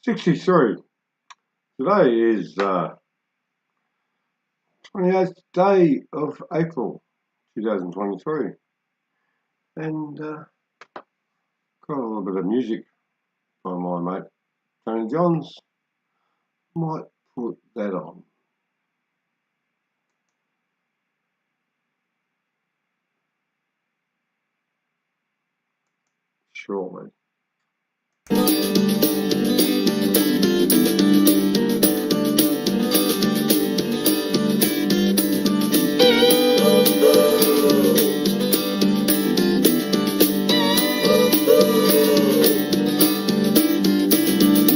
63. Today is 28th day of April 2023, and got a little bit of music by my mate Tony Johns. Might put that on. Shortly.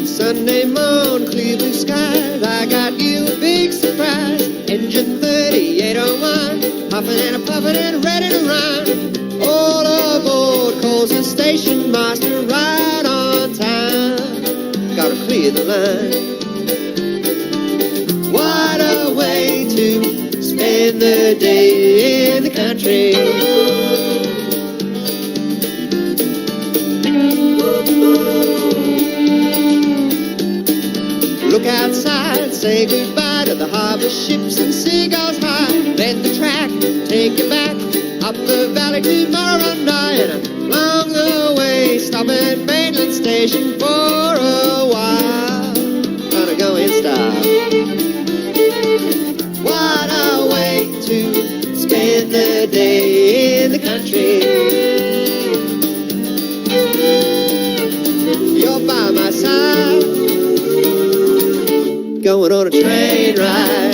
Sunday morning, clear blue skies, I got you a big surprise. Engine 3801, puffin' and a puffin' and ready to run. All aboard, calls the station master right on time. Gotta clear the line. What a way to spend the day in the country. Look outside, say goodbye to the harbor ships and seagulls high. Let the track take you back up the valley to Moroni, and along the way stop at Mainland Station for a while. Gonna go in style. What a way to spend the day in the country. You're by my side, going on a train ride.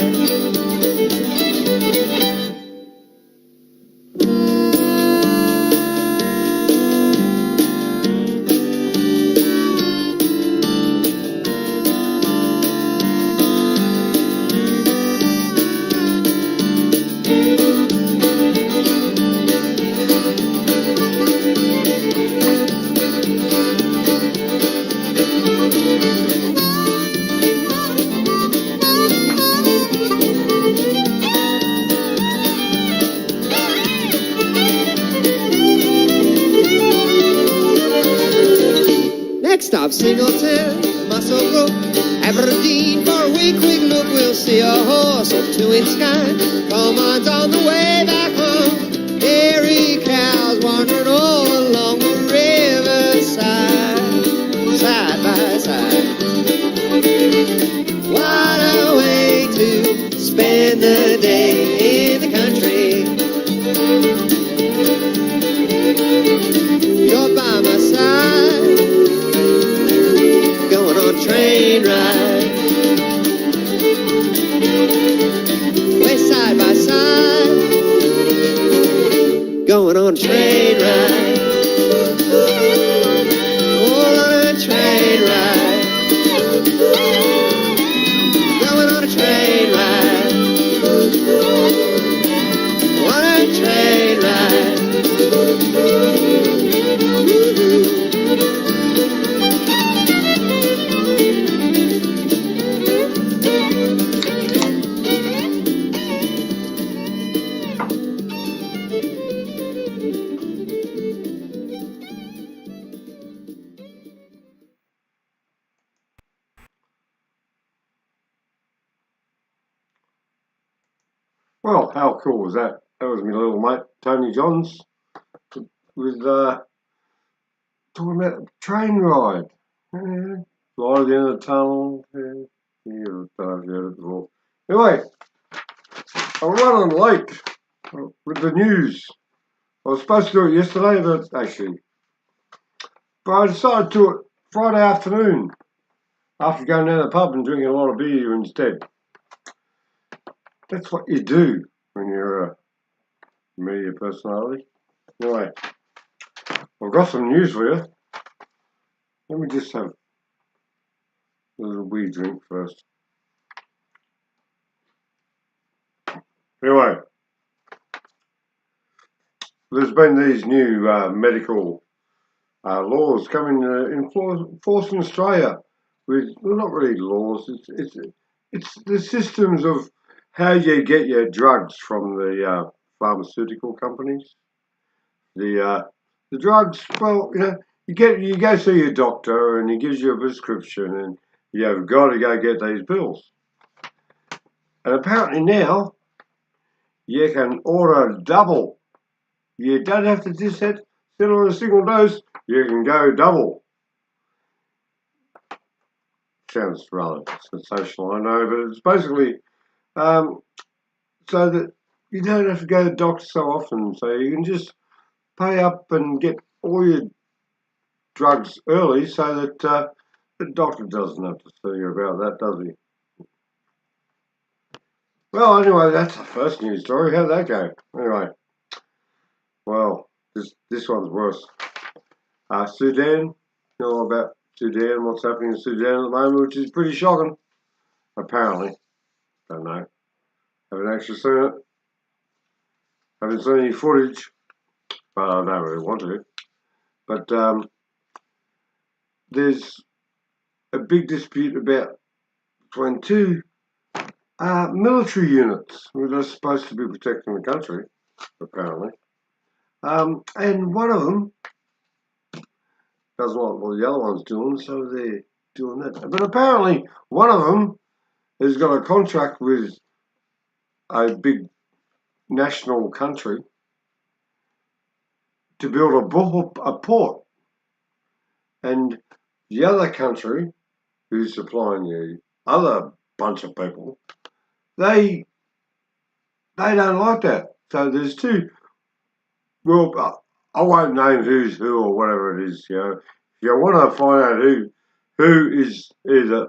Next stop, Singleton, Muscle Brook, Aberdeen for a wee quick look. We'll see a horse or two in sky. Coleman's on the way back home. Dairy cows wandering all along the riverside, side by side. What a way to spend the day in the country. You're by my side, going on a train ride. We're side by side, going on a train ride. All on a train ride, going on a train ride. On a train ride. Well, how cool was that? That was my little mate Tony Johns with talking about the train ride. Yeah. Light at the end of the tunnel. Yeah. You've heard it before. Anyway, I was right on the lake with the news. I was supposed to do it yesterday, but I decided to do it Friday afternoon after going down to the pub and drinking a lot of beer instead. That's what you do when you're a media personality. Anyway, I've got some news for you. Let me just have a little wee drink first. Anyway, there's been these new medical laws coming in force in Australia. With well, not really laws. It's the systems of how you get your drugs from the pharmaceutical companies. The drugs. Well, you go see your doctor and he gives you a prescription and you've got to go get these pills. And apparently now you can order double. You don't have to just sit on a single dose. You can go double. Sounds rather sensational, I know, but it's basically so that you don't have to go to the doctor so often. So you can just pay up and get all your drugs early so that the doctor doesn't have to see you about that, does he? Well, anyway, that's the first news story. How'd that go? Anyway, well, this one's worse. Sudan, you know about Sudan, what's happening in Sudan at the moment, which is pretty shocking, apparently. Don't know. Haven't actually seen it. Haven't seen any footage, but I don't really want to. But there's a big dispute between two military units which are supposed to be protecting the country, apparently. And one of them doesn't like what the other one's doing, so they're doing that. But apparently one of them has got a contract with a big national country to build a port. And the other country who's supplying the other bunch of people, they don't like that. So there's two. Well, I won't name who's who or whatever it is. You know, if you want to find out who is either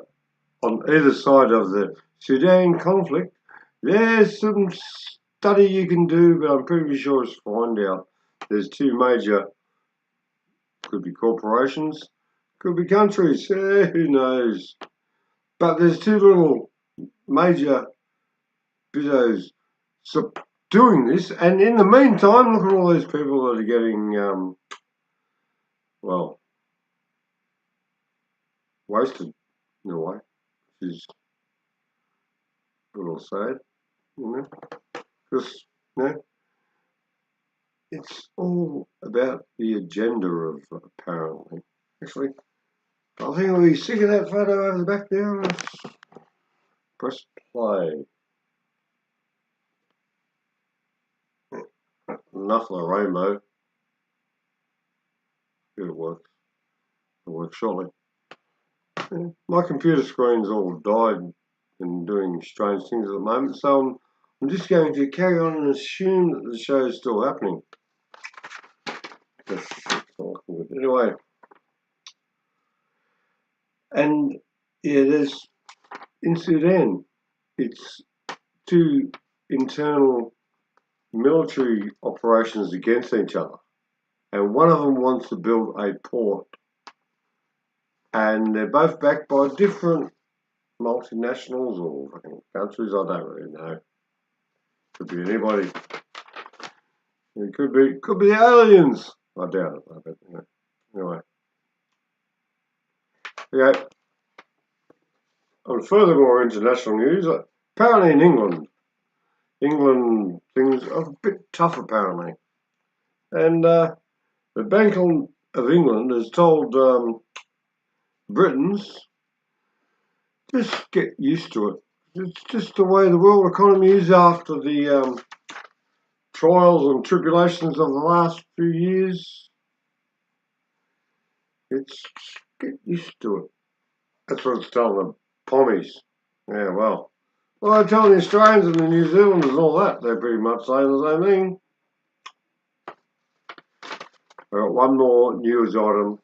on either side of the Sudan conflict, there's some study you can do, but I'm pretty sure it's find out. There's two major, could be corporations, could be countries, who knows. But there's two little major bizzos doing this, and in the meantime, look at all these people that are getting, well, wasted in a way, which is a little sad, you know, because, you know, it's all about the agenda of, apparently. Actually, I think we'll be sick of that photo over the back there. Let's press play. Enough of the rainbow. If it works. It'll work shortly. Yeah, my computer screen's all died and doing strange things at the moment, so I'm just going to carry on and assume that the show is still happening. Anyway, and yeah, there's in Sudan, it's two internal military operations against each other, and one of them wants to build a port, and they're both backed by different multinationals or countries. I don't really know. Could be anybody. It could be the aliens. I doubt it, but you know. Anyway. Okay. On furthermore international news, apparently in England things are a bit tough apparently. And the Bank of England has told Britons, just get used to it. It's just the way the world economy is after the trials and tribulations of the last few years. It's get used to it. That's what it's telling the pommies. Yeah, well, they're telling the Australians and the New Zealanders and all that. They're pretty much saying the same thing. I've got one more news item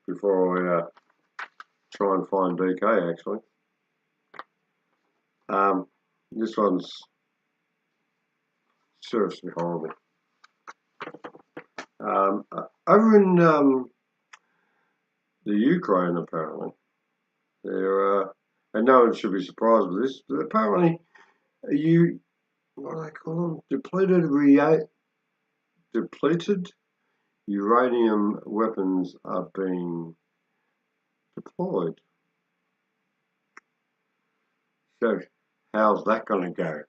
before I try and find DK, actually. This one's seriously horrible. Over in the Ukraine, apparently, and no one should be surprised with this, but apparently, what do they call them? Depleted uranium weapons are being deployed. So, how's that going to go?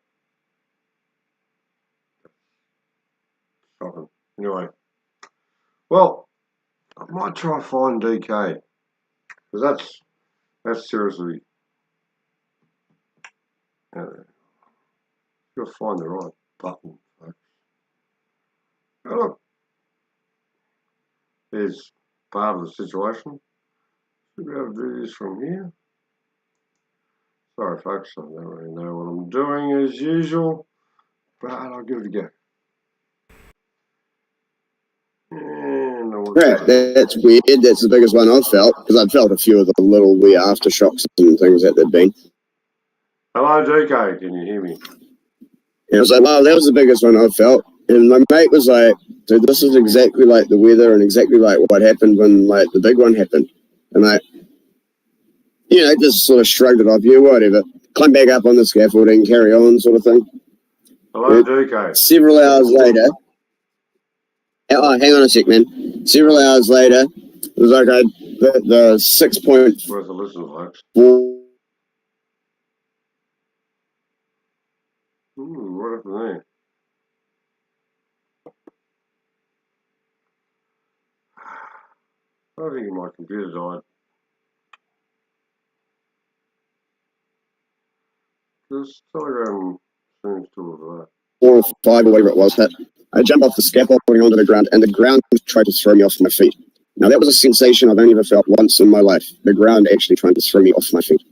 Shocking. Anyway, well, I might try find DK, because that's seriously, gotta find the right button, folks. Oh, look, there's part of the situation. Should be able to do this from here. Sorry, folks, I don't really know what I'm doing as usual, but I'll give it a go. Yeah, that's weird. That's the biggest one I've felt, because I've felt a few of the little wee aftershocks and things that they've been. Hello, DK, can you hear me? And I was like, wow, that was the biggest one I've felt. And my mate was like, dude, this is exactly like the weather and exactly like what happened when like the big one happened. And I, just sort of shrugged it off, yeah, whatever. Climb back up on the scaffolding, carry on, sort of thing. Hello, DK. Several hours later, oh, hang on a sec, man. Several hours later, it was like the 6 point. Worth a listen, folks. What happened there? I think my computer died. This Telegram seems to have 4 or 5 or whatever it was, I jumped off the scaffolding onto the ground, and the ground tried to throw me off my feet. Now, that was a sensation I've only ever felt once in my life. The ground actually trying to throw me off my feet.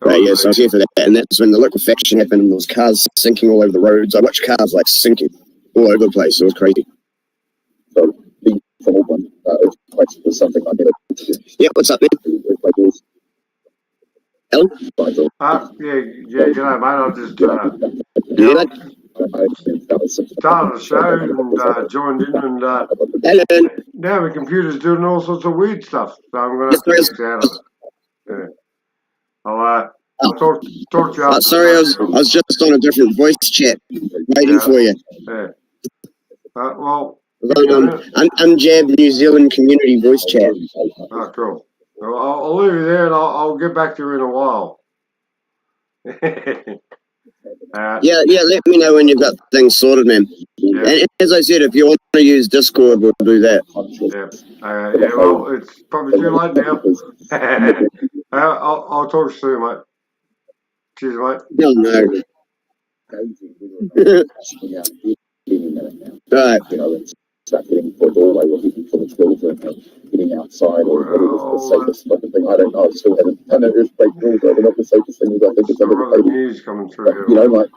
Yeah, so I was here for that, and that's when the liquefaction happened, and there was cars sinking all over the roads. I watched cars, like, sinking all over the place. It was crazy. So, the problem was something like that. Yeah, what's up, man? Alan? yeah, mate, I just started the show and joined in, and now my computer's doing all sorts of weird stuff, so I'm going to have to fix out of it. Yeah. I'll talk to you after. Sorry, I was just on a different voice chat, waiting for you. Yeah. Well, Unjab New Zealand community voice chat. Oh, cool. Well, I'll leave you there, and I'll get back to you in a while. Yeah, let me know when you've got things sorted, man. Yeah. And as I said, if you want to use Discord, we'll do that. Yeah, well, it's probably too late now. I'll talk to you soon, mate. Cheers, mate. No. Right. Start getting for a doorway or looking for the children and getting outside or the safest fucking thing. I don't know. I still haven't. I know earthquake rules are not the safest thing. I think it's the news coming through. You know, like.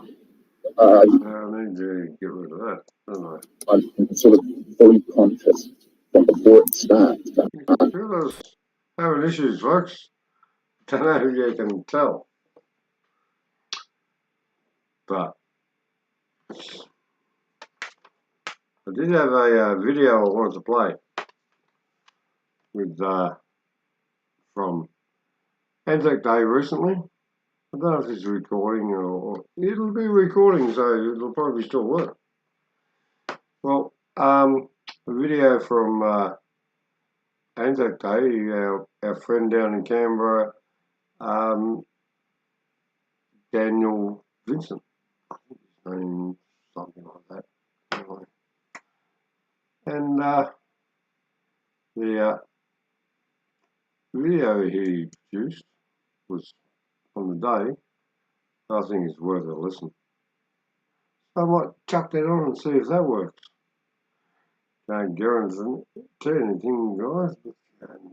I need to get rid of that, don't I? I'm sort of fully conscious from before it starts. Computers having issues, folks. Don't know if you can tell. But I did have a video I wanted to play with from Anzac Day recently. I don't know if it's recording or it'll be recording, so it'll probably still work. Well, a video from Anzac Day, our friend down in Canberra, Daniel Vincent, I think his name, something like that. Anyway. And the video he produced was on the day. I think it's worth a listen. I might chuck that on and see if that works. Can't guarantee anything, guys, but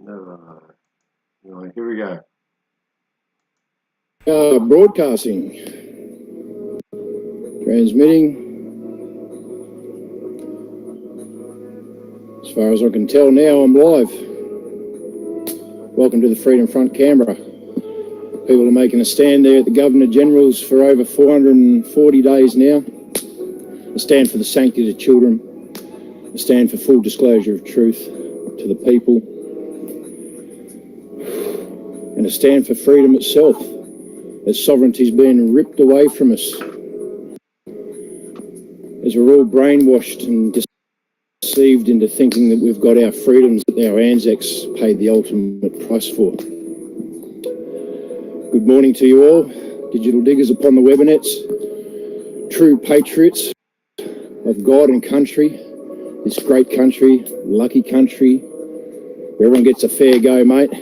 never know. Anyway, here we go. Broadcasting. Transmitting. As far as I can tell now, I'm live. Welcome to the Freedom Front Canberra. People are making a stand there at the Governor-General's for over 440 days now. A stand for the sanctity of children. A stand for full disclosure of truth to the people. And a stand for freedom itself, as sovereignty's been ripped away from us. As we're all brainwashed and deceived into thinking that we've got our freedoms that our Anzacs paid the ultimate price for. Good morning to you all, digital diggers upon the webinets, true patriots of God and country, this great country, lucky country, where everyone gets a fair go, mate.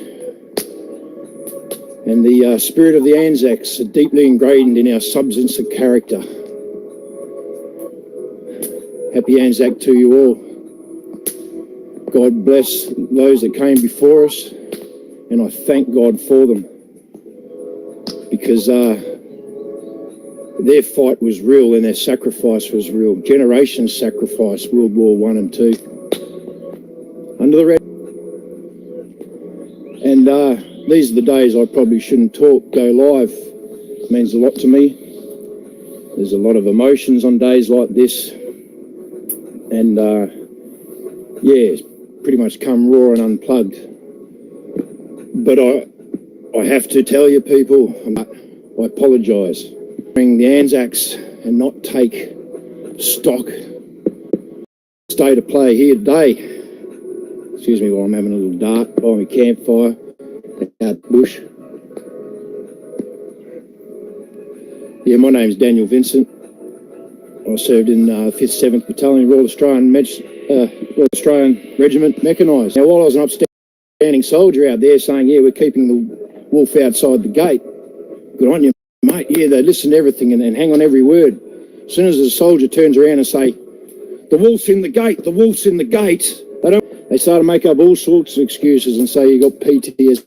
And the spirit of the Anzacs are deeply ingrained in our substance of character. Happy Anzac to you all. God bless those that came before us, and I thank God for them, because their fight was real and their sacrifice was real. Generations sacrificed World War I and II under the red. And these are the days I probably shouldn't talk. Go live it means a lot to me. There's a lot of emotions on days like this, and yeah, it's pretty much come raw and unplugged. But I have to tell you, people, I apologise. Bring the Anzacs and not take stock state of play here today. Excuse me while I'm having a little dart by my campfire out the bush. Yeah, my name's Daniel Vincent. I served in 5th 7th Battalion, Royal Australian Regiment, mechanised. Now, while I was an upstanding soldier out there saying, yeah, we're keeping the wolf outside the gate, good on you, mate. Yeah, they listen to everything and hang on every word. As soon as the soldier turns around and say, the wolf's in the gate, the wolf's in the gate, they start to make up all sorts of excuses and say you got PTSD.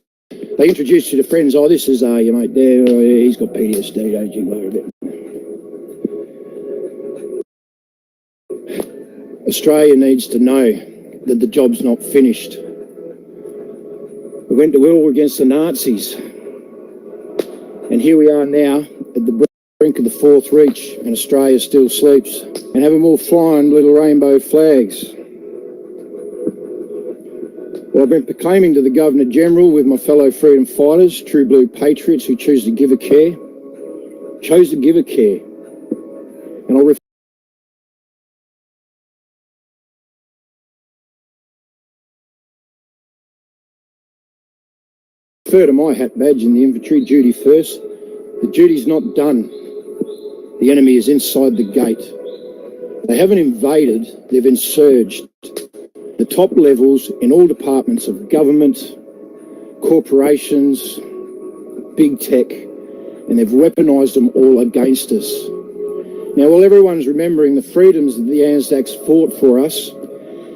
They introduce you to friends, oh, this is your mate there, oh, yeah, he's got PTSD, don't you worry about it. Australia needs to know that the job's not finished. We went to war against the Nazis, and here we are now at the brink of the fourth reach, and Australia still sleeps, and have them all flying little rainbow flags. Well, I've been proclaiming to the Governor-General with my fellow freedom fighters, true blue patriots who chose to give a care, and I'll refer to my hat badge in the infantry, duty first. The duty's not done. The enemy is inside the gate. They haven't invaded, they've insurged. The top levels in all departments of government, corporations, big tech, and they've weaponised them all against us. Now, while everyone's remembering the freedoms that the Anzacs fought for us,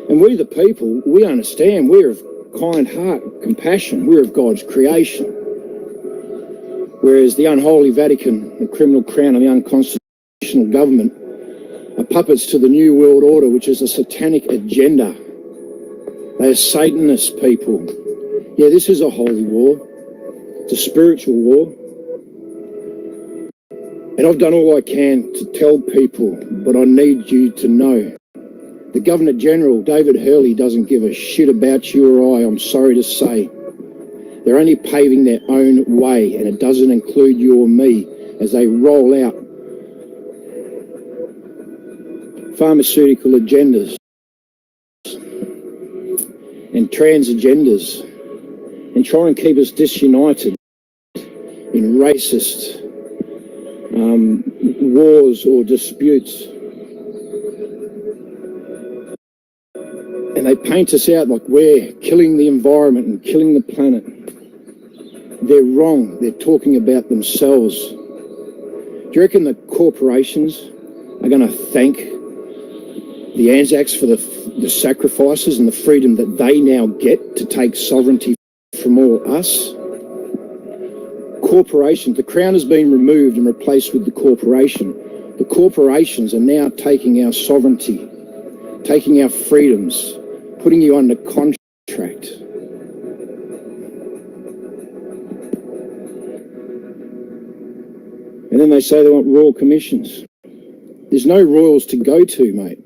and we the people, we understand we're of kind heart, compassion, we're of God's creation. Whereas the unholy Vatican, the criminal crown and the unconstitutional government are puppets to the New World Order, which is a satanic agenda. They are Satanist people. Yeah, this is a holy war. It's a spiritual war. And I've done all I can to tell people, but I need you to know. The Governor-General, David Hurley, doesn't give a shit about you or I, I'm sorry to say. They're only paving their own way, and it doesn't include you or me as they roll out pharmaceutical agendas and trans agendas, and try and keep us disunited in racist wars or disputes. And they paint us out like we're killing the environment and killing the planet. They're wrong. They're talking about themselves. Do you reckon the corporations are going to thank the Anzacs for the sacrifices and the freedom that they now get to take sovereignty from all us? Corporations, the crown has been removed and replaced with the corporation. The corporations are now taking our sovereignty, taking our freedoms, putting you under contract. And then they say they want royal commissions. There's no royals to go to, mate.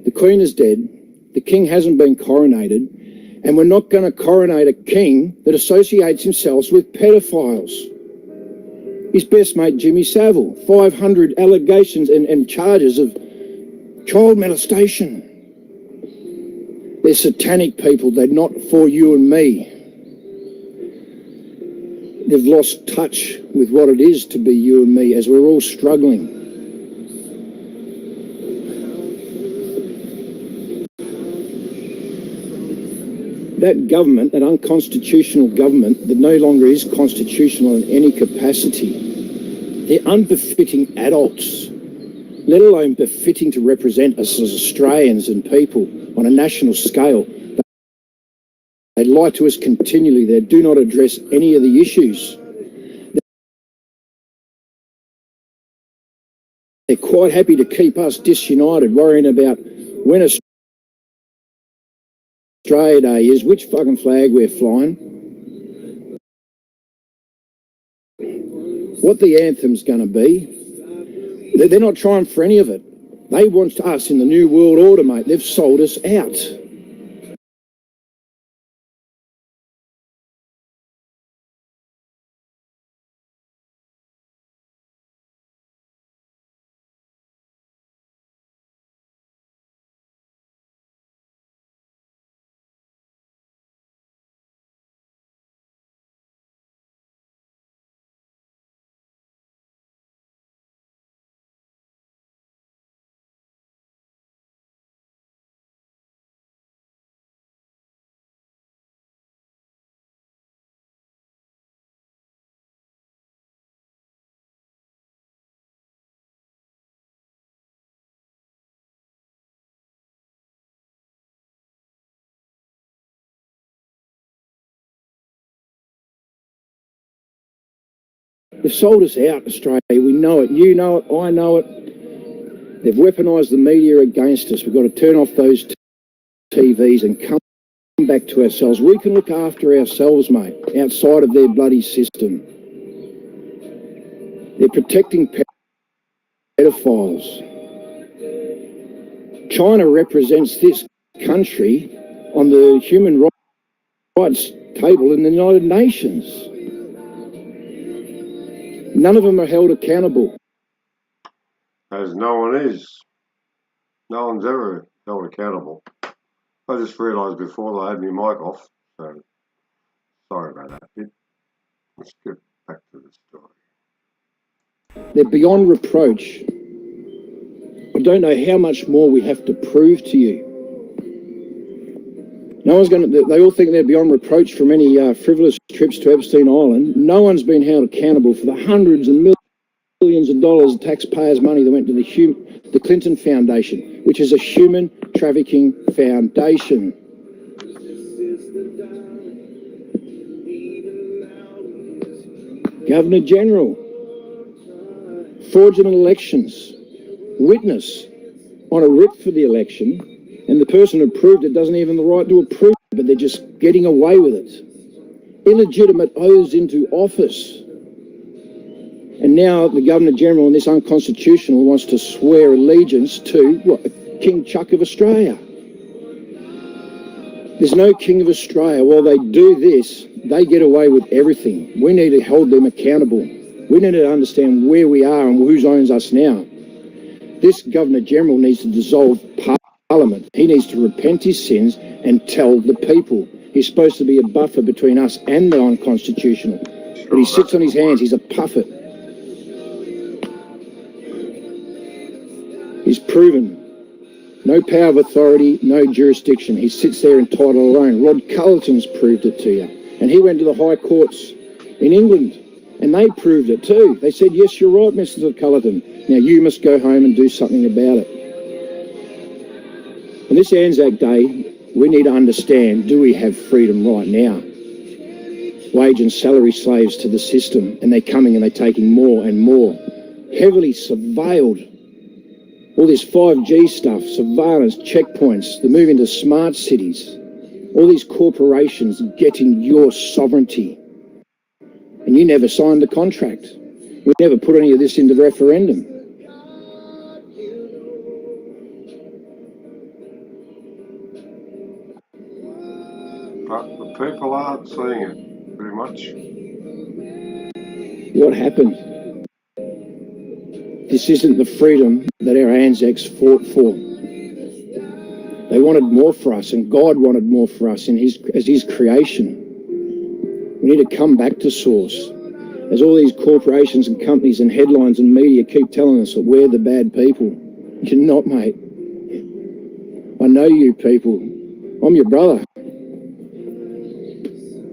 The Queen is dead, the King hasn't been coronated, and we're not going to coronate a king that associates himself with pedophiles. His best mate, Jimmy Savile, 500 allegations and charges of child molestation. They're satanic people, they're not for you and me. They've lost touch with what it is to be you and me as we're all struggling. that government, that unconstitutional government that no longer is constitutional in any capacity, they're unbefitting adults, let alone befitting to represent us as Australians and people on a national scale. They lie to us continually. They do not address any of the issues. They're quite happy to keep us disunited, worrying about when Australia Day is, which fucking flag we're flying, what the anthem's going to be. They're not trying for any of it. They want us in the New World Order, mate. They've sold us out. They've sold us out, Australia. We know it. You know it. I know it. They've weaponised the media against us. We've got to turn off those TVs and come back to ourselves. We can look after ourselves, mate, outside of their bloody system. They're protecting pedophiles. China represents this country on the human rights table in the United Nations. None of them are held accountable. As no one is. No one's ever held accountable. I just realised before they had my mic off, so sorry about that bit. Let's get back to the story. They're beyond reproach. I don't know how much more we have to prove to you. No one's going to. They all think they're beyond reproach from any frivolous trips to Epstein Island. No one's been held accountable for the hundreds and millions of dollars of taxpayers' money that went to the Clinton Foundation, which is a human trafficking foundation. Governor General, fraudulent elections, witness on a writ for the election, and the person who approved it doesn't even have the right to approve it, but they're just getting away with it. Illegitimate oaths into office. And now the Governor-General in this unconstitutional wants to swear allegiance to, what, King Chuck of Australia. There's no King of Australia. While they do this, they get away with everything. We need to hold them accountable. We need to understand where we are and who owns us now. This Governor-General needs to dissolve Parliament. He needs to repent his sins and tell the people. He's supposed to be a buffer between us and the unconstitutional. But he sits on his hands. He's a puppet. He's proven no power of authority, no jurisdiction. He sits there entitled alone. Rod Culleton's proved it to you. And he went to the high courts in England and they proved it too. They said, yes, you're right, Mr. Culleton. Now you must go home and do something about it. On this Anzac Day, we need to understand, do we have freedom right now? Wage and salary slaves to the system, and they're coming and they're taking more and more. Heavily surveilled. All this 5G stuff, surveillance, checkpoints, the move into smart cities, all these corporations getting your sovereignty. And you never signed the contract. We never put any of this into referendum. But the people aren't seeing it very much. What happened? This isn't the freedom that our Anzacs fought for. They wanted more for us, and God wanted more for us as his creation. We need to come back to source. As all these corporations and companies and headlines and media keep telling us that we're the bad people. You're not, mate. I know you people. I'm your brother.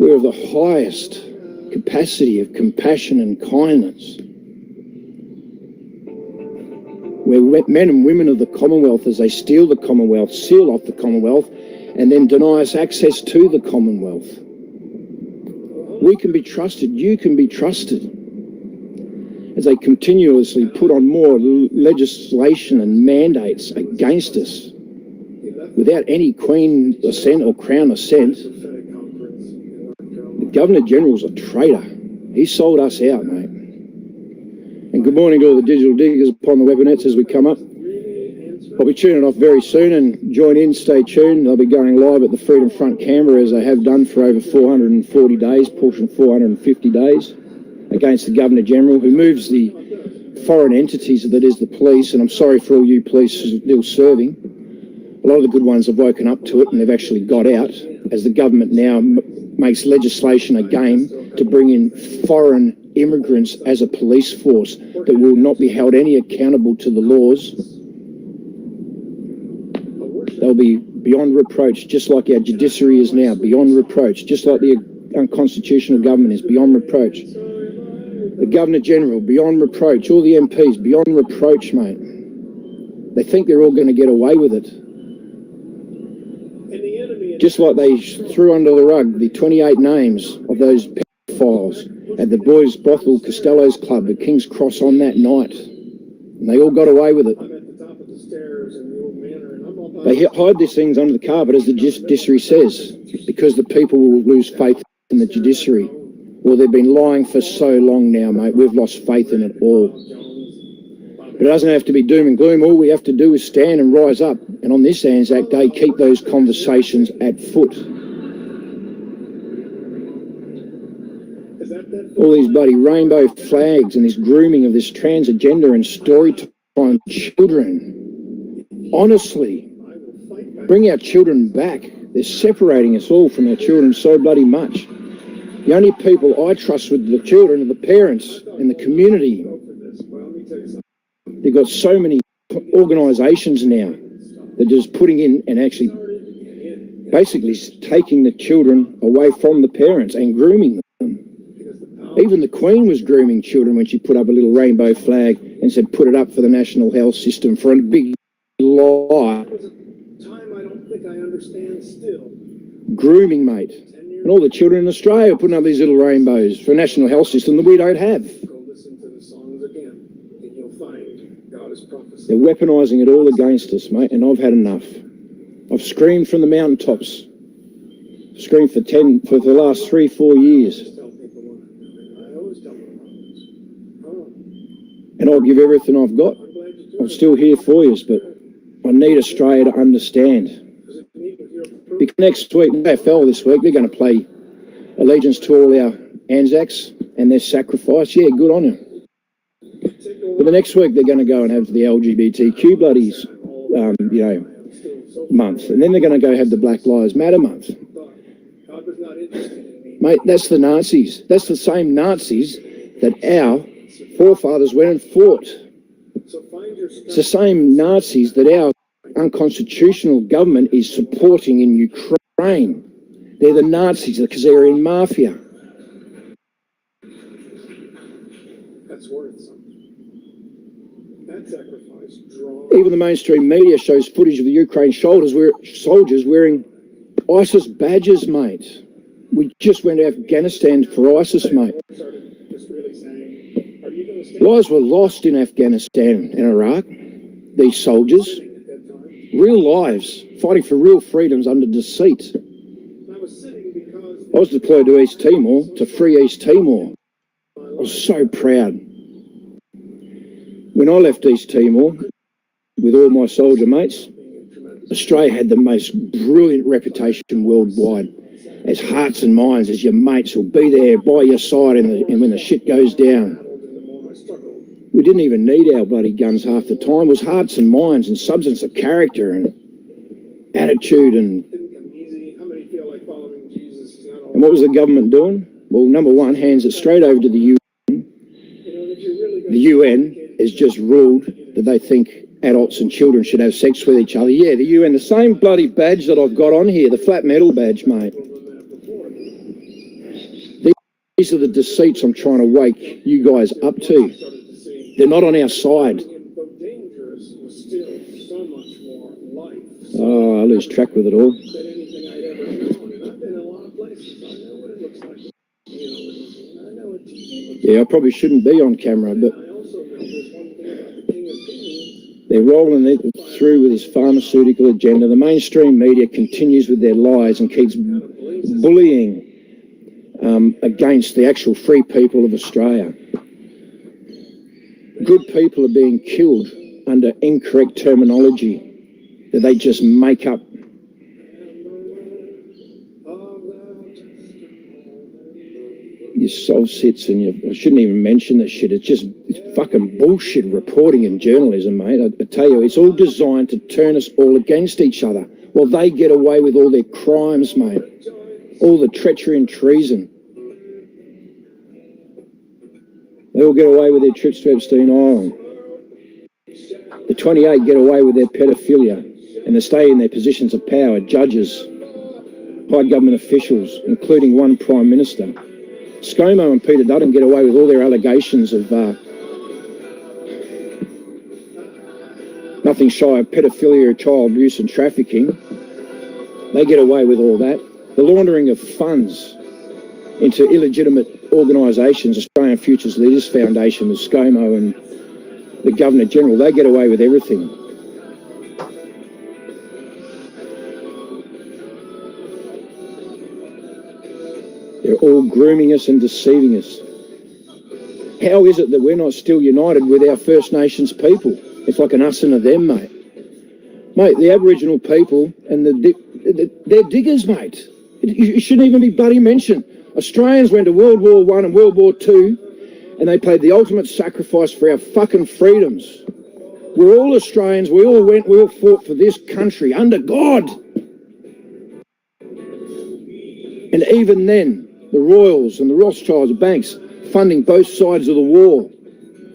We're of the highest capacity of compassion and kindness. We're men and women of the Commonwealth as they steal the Commonwealth, seal off the Commonwealth, and then deny us access to the Commonwealth. We can be trusted, you can be trusted, as they continuously put on more legislation and mandates against us without any Queen assent or Crown assent. The Governor-General's a traitor. He sold us out, mate. And good morning to all the digital diggers upon the webinets as we come up. I'll be tuning off very soon and join in, stay tuned. I'll be going live at the Freedom Front Canberra as I have done for over 440 days, pushing 450 days, against the Governor-General, who moves the foreign entities that is the police, and I'm sorry for all you police still serving. A lot of the good ones have woken up to it and they've actually got out, as the government now makes legislation a game to bring in foreign immigrants as a police force that will not be held any accountable to the laws. They'll be beyond reproach, just like our judiciary is now, beyond reproach, just like the unconstitutional government is beyond reproach. The Governor-General, beyond reproach, all the MPs, beyond reproach, mate. They think they're all going to get away with it. Just like they threw under the rug the 28 names of those pedophiles at the Boys Brothel Costello's Club at King's Cross on that night. And they all got away with it. They hide these things under the carpet, as the judiciary says, because the people will lose faith in the judiciary. Well, they've been lying for so long now, mate. We've lost faith in it all. But it doesn't have to be doom and gloom. All we have to do is stand and rise up. And on this Anzac Day, keep those conversations at foot. All these bloody rainbow flags and this grooming of this trans agenda and story time children. Honestly, bring our children back. They're separating us all from our children so bloody much. The only people I trust with the children are the parents and the community. They've got so many organisations now that are just putting in and actually basically taking the children away from the parents and grooming them. Even the Queen was grooming children when she put up a little rainbow flag and said, put it up for the national health system, for a big lie. Grooming, mate. And all the children in Australia are putting up these little rainbows for a national health system that we don't have. They're weaponising it all against us, mate, and I've had enough. I've screamed from the mountaintops. Screamed for the last 3-4 years. And I'll give everything I've got. I'm still here for you, but I need Australia to understand. Because next week, AFL this week, they're going to play allegiance to all our Anzacs and their sacrifice. Yeah, good on you. But the next week, they're going to go and have the LGBTQ bloodies, month. And then they're going to go have the Black Lives Matter month. Mate, that's the Nazis. That's the same Nazis that our forefathers went and fought. It's the same Nazis that our unconstitutional government is supporting in Ukraine. They're the Nazis because they're in mafia. That's worrisome. That sacrifice draws. Even the mainstream media shows footage of the Ukraine soldiers wearing ISIS badges, mate. We just went to Afghanistan for ISIS, mate. Lives were lost in Afghanistan and Iraq. These soldiers. Real lives, fighting for real freedoms under deceit. I was deployed to East Timor, to free East Timor. I was so proud. When I left East Timor, with all my soldier mates, Australia had the most brilliant reputation worldwide as hearts and minds, as your mates will be there by your side and when the shit goes down. We didn't even need our bloody guns half the time. It was hearts and minds and substance of character and attitude and what was the government doing? Well, number one, hands it straight over to the UN. The UN has just ruled that they think adults and children should have sex with each other. Yeah, the UN, the same bloody badge that I've got on here, the flat metal badge, mate. These are the deceits I'm trying to wake you guys up to. They're not on our side. Oh, I lose track with it all. Yeah, I probably shouldn't be on camera, but they're rolling it through with this pharmaceutical agenda. The mainstream media continues with their lies and keeps bullying against the actual free people of Australia. Good people are being killed under incorrect terminology that they just make up. Your soul sits and I shouldn't even mention this shit. It's fucking bullshit reporting and journalism, mate. I tell you, it's all designed to turn us all against each other while they get away with all their crimes, mate. All the treachery and treason. They all get away with their trips to Epstein Island. The 28 get away with their pedophilia and they stay in their positions of power, judges, high government officials, including one Prime Minister. ScoMo and Peter Dutton get away with all their allegations of nothing shy of pedophilia, child abuse and trafficking. They get away with all that. The laundering of funds into illegitimate organisations, Australian Futures Leaders Foundation, with ScoMo and the Governor-General, they get away with everything. They're all grooming us and deceiving us. How is it that we're not still united with our First Nations people? It's like an us and a them, mate. Mate, the Aboriginal people and they're diggers, mate. It shouldn't even be bloody mentioned. Australians went to World War I and World War II and they paid the ultimate sacrifice for our fucking freedoms. We're all Australians. We all fought for this country under God. And even then, the Royals and the Rothschilds banks funding both sides of the war,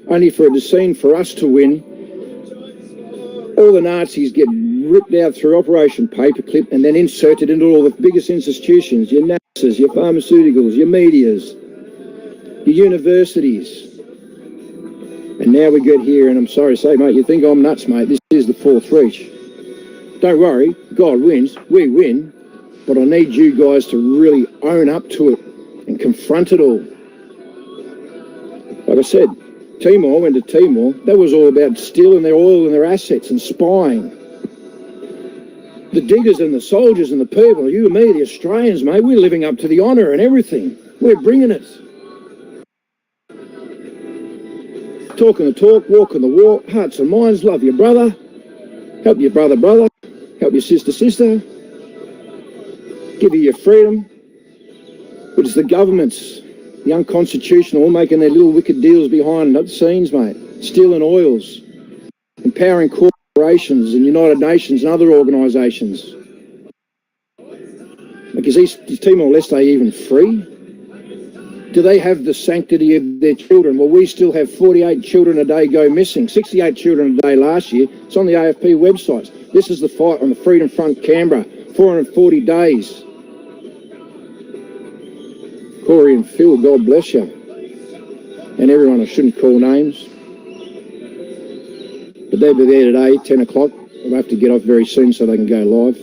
only for a scene for us to win. All the Nazis get ripped out through Operation Paperclip and then inserted into all the biggest institutions, your NASAs, your pharmaceuticals, your medias, your universities. And now we get here, and I'm sorry to say, mate, you think I'm nuts, mate. This is the fourth reach. Don't worry, God wins, we win, but I need you guys to really own up to it and confront it all. Like I said, Timor went to Timor. That was all about stealing their oil and their assets and spying. The diggers and the soldiers and the people, you and me, the Australians, mate, we're living up to the honour and everything. We're bringing it. Talking the talk, walking the walk, hearts and minds, love your brother, help your brother, help your sister, give you your freedom. But it's the governments, the unconstitutional, all making their little wicked deals behind the scenes, mate. Stealing oils, empowering corporations and United Nations and other organisations. Like, is Timor-Leste even free? Do they have the sanctity of their children? Well, we still have 48 children a day go missing, 68 children a day last year. It's on the AFP websites. This is the fight on the Freedom Front Canberra, 440 days. Corey and Phil, God bless you. And everyone, I shouldn't call names. But they'll be there today, 10 o'clock. I'll have to get off very soon so they can go live.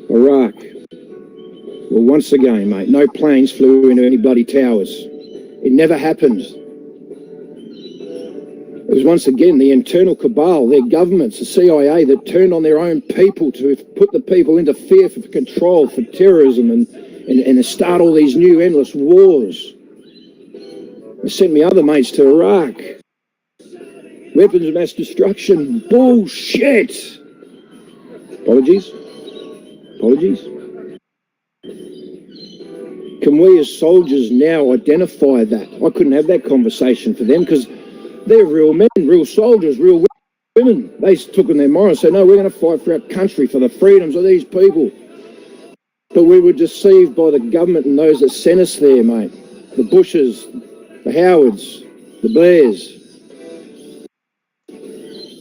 Iraq. Well, once again, mate, no planes flew into any bloody towers. It never happened. It was once again the internal cabal, their governments, the CIA, that turned on their own people to put the people into fear for control, for terrorism, and to start all these new endless wars. They sent me other mates to Iraq. Weapons of mass destruction. Bullshit. Apologies. Can we as soldiers now identify that? I couldn't have that conversation for them because they're real men, real soldiers, real women. They took in their mind and said, no, we're going to fight for our country, for the freedoms of these people. But we were deceived by the government and those that sent us there, mate. The Bushes, the Howards, the Blairs.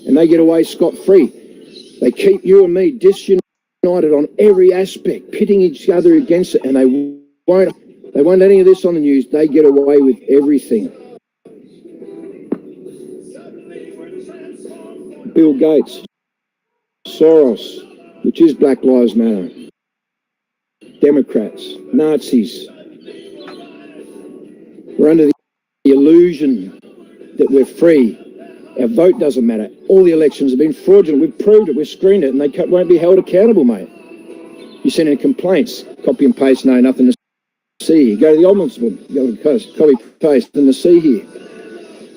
And they get away scot-free. They keep you and me disunited on every aspect, pitting each other against it, and they won't any of this on the news. They get away with everything. Bill Gates, Soros, which is Black Lives Matter, Democrats, Nazis. We're under the illusion that we're free. Our vote doesn't matter. All the elections have been fraudulent. We've proved it. We've screened it, and they won't be held accountable, mate. You send in complaints, copy and paste, no, nothing to see here. Go to the ombudsman, copy, paste, nothing to see here.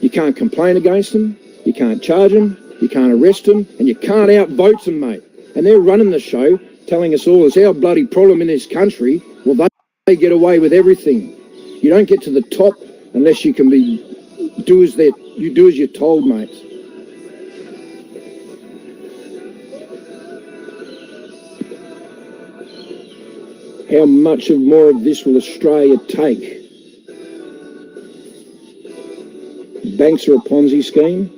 You can't complain against them. You can't charge them. You can't arrest them, and you can't outvote them, mate. And they're running the show, telling us all it's our bloody problem in this country. Well, they get away with everything. You don't get to the top unless you can do as you're told, mate. How much more of this will Australia take? Banks are a Ponzi scheme.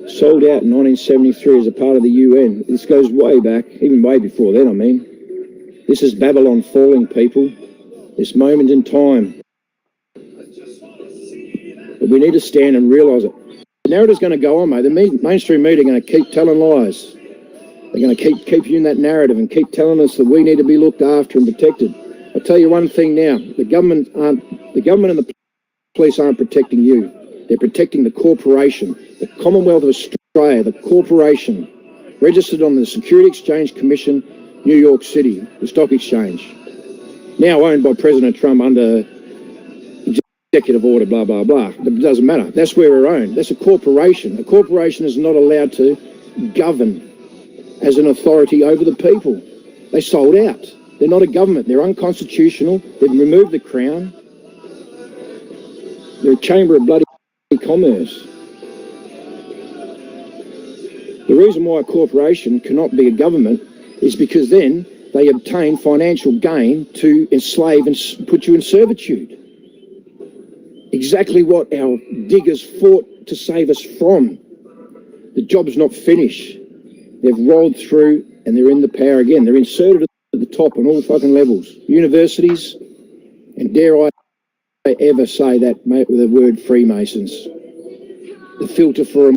Sold out in 1973 as a part of the UN. This goes way back, even way before then, I mean. This is Babylon falling, people. This moment in time. But we need to stand and realise it. The narrative's going to go on, mate. The mainstream media are going to keep telling lies. They're going to keep you in that narrative and keep telling us that we need to be looked after and protected. I'll tell you one thing now. The government and the police aren't protecting you. They're protecting the corporation, the Commonwealth of Australia, the corporation, registered on the Security Exchange Commission, New York City, the stock exchange. Now owned by President Trump under executive order, blah, blah, blah. It doesn't matter. That's where we're owned. That's a corporation. A corporation is not allowed to govern as an authority over the people. They sold out. They're not a government. They're unconstitutional. They've removed the crown. They're a chamber of bloody commerce. The reason why a corporation cannot be a government is because then they obtain financial gain to enslave and put you in servitude. Exactly what our diggers fought to save us from. The job's not finished. They've rolled through and they're in the power again. They're inserted at the top on all fucking levels. Universities, and dare I ever say that, mate, with the word Freemasons. The filter for them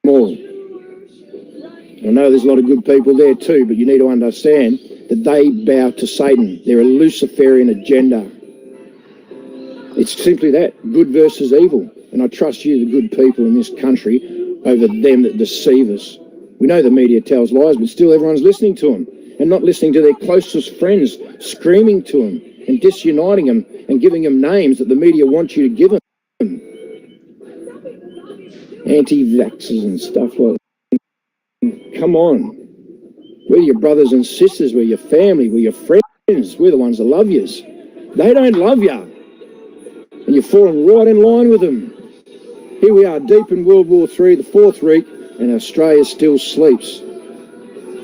all. I know there's a lot of good people there too, but you need to understand that they bow to Satan. They're a Luciferian agenda. It's simply that, good versus evil. And I trust you, the good people in this country, over them that deceive us. We know the media tells lies, but still everyone's listening to them and not listening to their closest friends, screaming to them and disuniting them and giving them names that the media wants you to give them. Anti-vaxxers and stuff like that. Come on. We're your brothers and sisters. We're your family. We're your friends. We're the ones that love yous. They don't love you. And you're falling right in line with them. Here we are, deep in World War III, the fourth week, and Australia still sleeps.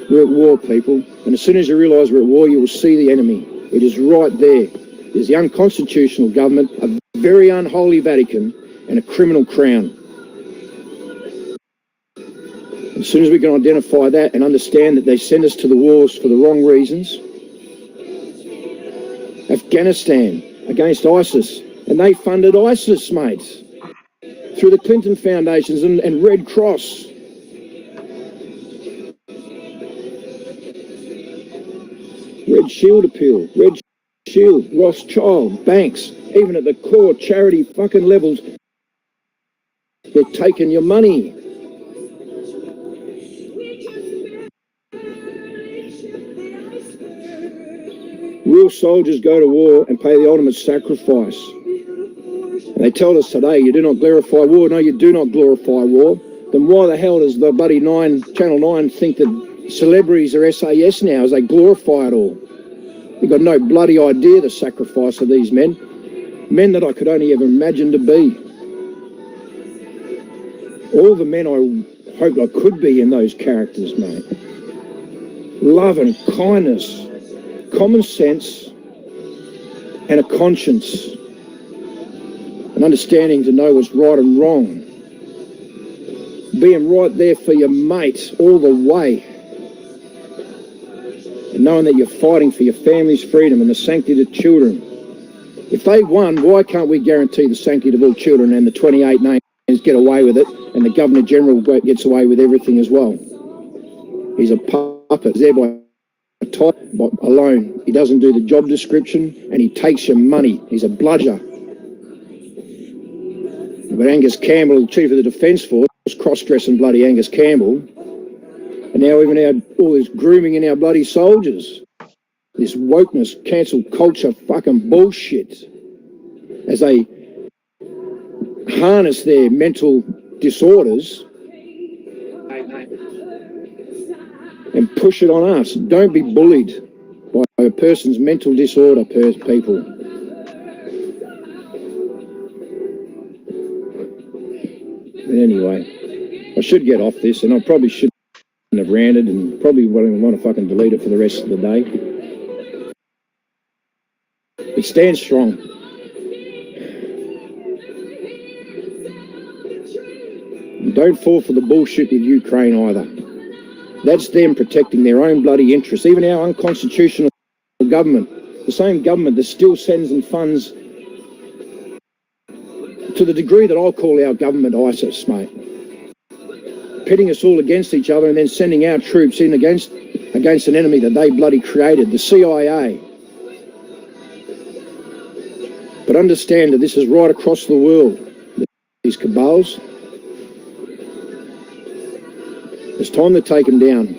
We're at war, people. And as soon as you realise we're at war, you will see the enemy. It is right there. There's the unconstitutional government, a very unholy Vatican, and a criminal crown. As soon as we can identify that and understand that they send us to the wars for the wrong reasons. Afghanistan against ISIS. And they funded ISIS, mates, through the Clinton Foundations and Red Cross. Red Shield appeal, Red Shield, Rothschild, banks, even at the core charity fucking levels, they're taking your money. Real soldiers go to war and pay the ultimate sacrifice. And they tell us today, you do not glorify war. No, you do not glorify war. Then why the hell does the bloody Channel 9 think that celebrities are SAS now as they glorify it all? They've got no bloody idea the sacrifice of these men. Men that I could only ever imagine to be. All the men I hoped I could be in those characters, mate. Love and kindness, common sense, and a conscience. and understanding to know what's right and wrong. Being right there for your mate all the way. And knowing that you're fighting for your family's freedom and the sanctity of children. If they won, why can't we guarantee the sanctity of all children and the 28 nations get away with it and the Governor-General gets away with everything as well? He's a puppet. He's there by type alone. He doesn't do the job description and he takes your money. He's a bludger. But Angus Campbell, Chief of the Defence Force, cross-dressing bloody Angus Campbell, and now even all this grooming in our bloody soldiers. This wokeness, cancel culture fucking bullshit as they harness their mental disorders and push it on us. Don't be bullied by a person's mental disorder, people. But anyway, I should get off this, and I probably shouldn't have ranted, and probably want to fucking delete it for the rest of the day. But stand strong. And don't fall for the bullshit with Ukraine either. That's them protecting their own bloody interests. Even our unconstitutional government, the same government that still sends and funds to the degree that I'll call our government ISIS, mate. Pitting us all against each other and then sending our troops in against an enemy that they bloody created, the CIA. But understand that this is right across the world, these cabals. It's time to take them down.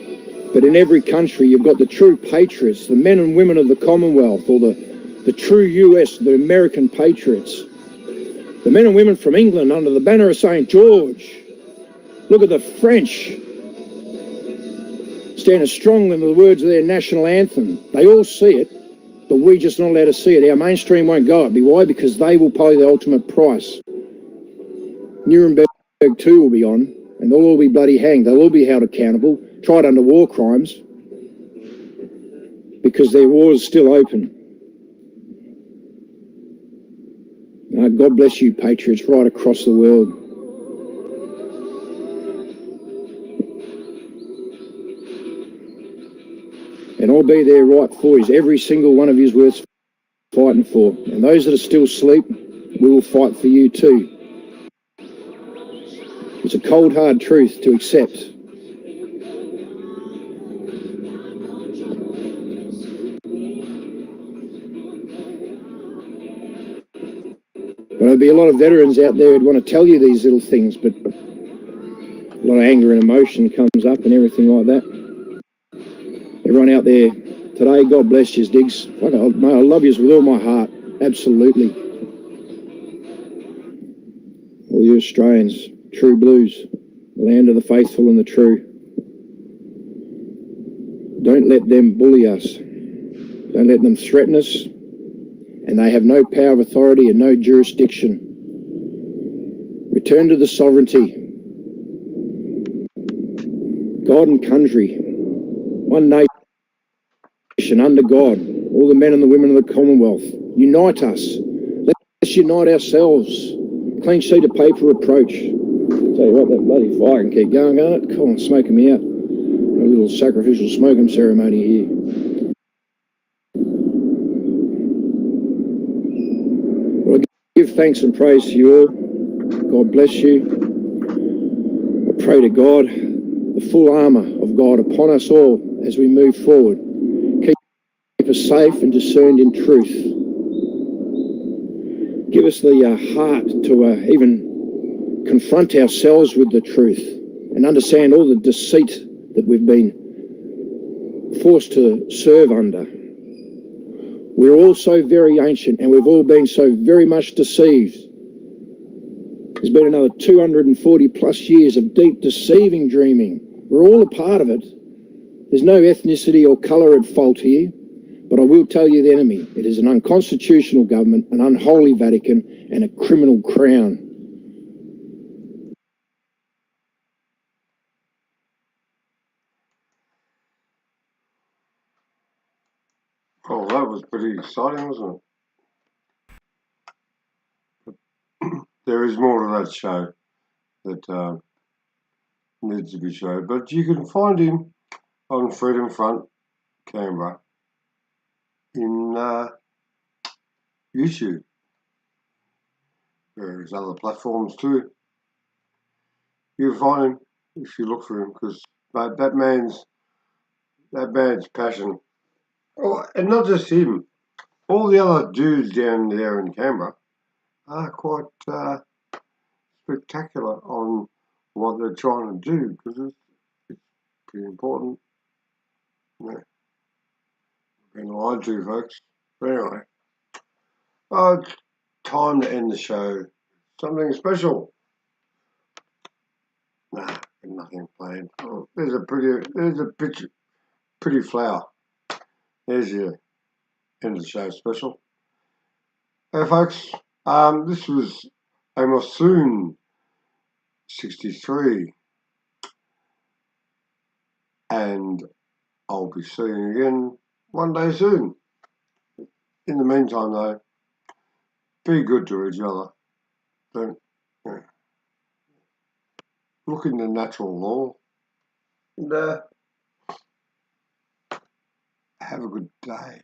But in every country, you've got the true patriots, the men and women of the Commonwealth, or the true US, the American patriots. The men and women from England under the banner of St. George. Look at the French, standing strong in the words of their national anthem. They all see it, but we just not allowed to see it. Our mainstream won't go it. Why? Because they will pay the ultimate price. Nuremberg 2 will be on, and they'll all be bloody hanged. They'll all be held accountable, tried under war crimes, because their war is still open. God bless you, patriots, right across the world. And I'll be there right for you. Every single one of you is worth fighting for. And those that are still asleep, we will fight for you too. It's a cold, hard truth to accept. There'll be a lot of veterans out there who'd want to tell you these little things, but a lot of anger and emotion comes up and everything like that. Everyone out there today, God bless you, Diggs. I love you with all my heart, absolutely. All you Australians, true blues, the land of the faithful and the true. Don't let them bully us. Don't let them threaten us. And they have no power of authority and no jurisdiction. Return to the sovereignty. God and country. One nation under God. All the men and the women of the Commonwealth. Unite us. Let's unite ourselves. Clean sheet of paper approach. Tell you what, that bloody fire can keep going, can't it? Come on, smoking me out. A little sacrificial smoking ceremony here. Give thanks and praise to you all. God bless you. I pray to God, the full armour of God upon us all as we move forward. Keep us safe and discerned in truth. Give us the heart to even confront ourselves with the truth and understand all the deceit that we've been forced to serve under. We're all so very ancient and we've all been so very much deceived. There's been another 240 plus years of deep deceiving dreaming. We're all a part of it. There's no ethnicity or colour at fault here, but I will tell you the enemy. It is an unconstitutional government, an unholy Vatican and a criminal crown. Oh, that was pretty exciting, wasn't it? there is more to that show that needs to be shown. But you can find him on Freedom Front Canberra in YouTube. There's other platforms too. You'll find him if you look for him, because that man's passion. Oh, and not just him. All the other dudes down there in Canberra are quite spectacular on what they're trying to do, because it's pretty important. Yeah. Been lied to, folks. But anyway, it's time to end the show. Something special. Nah, got nothing planned. Oh, there's a pretty flower. There's your end of the show special. Hey, folks. This was Amos Sewn, 63, and I'll be seeing you again one day soon. In the meantime, though, be good to each other. Don't look into natural law, and have a good day.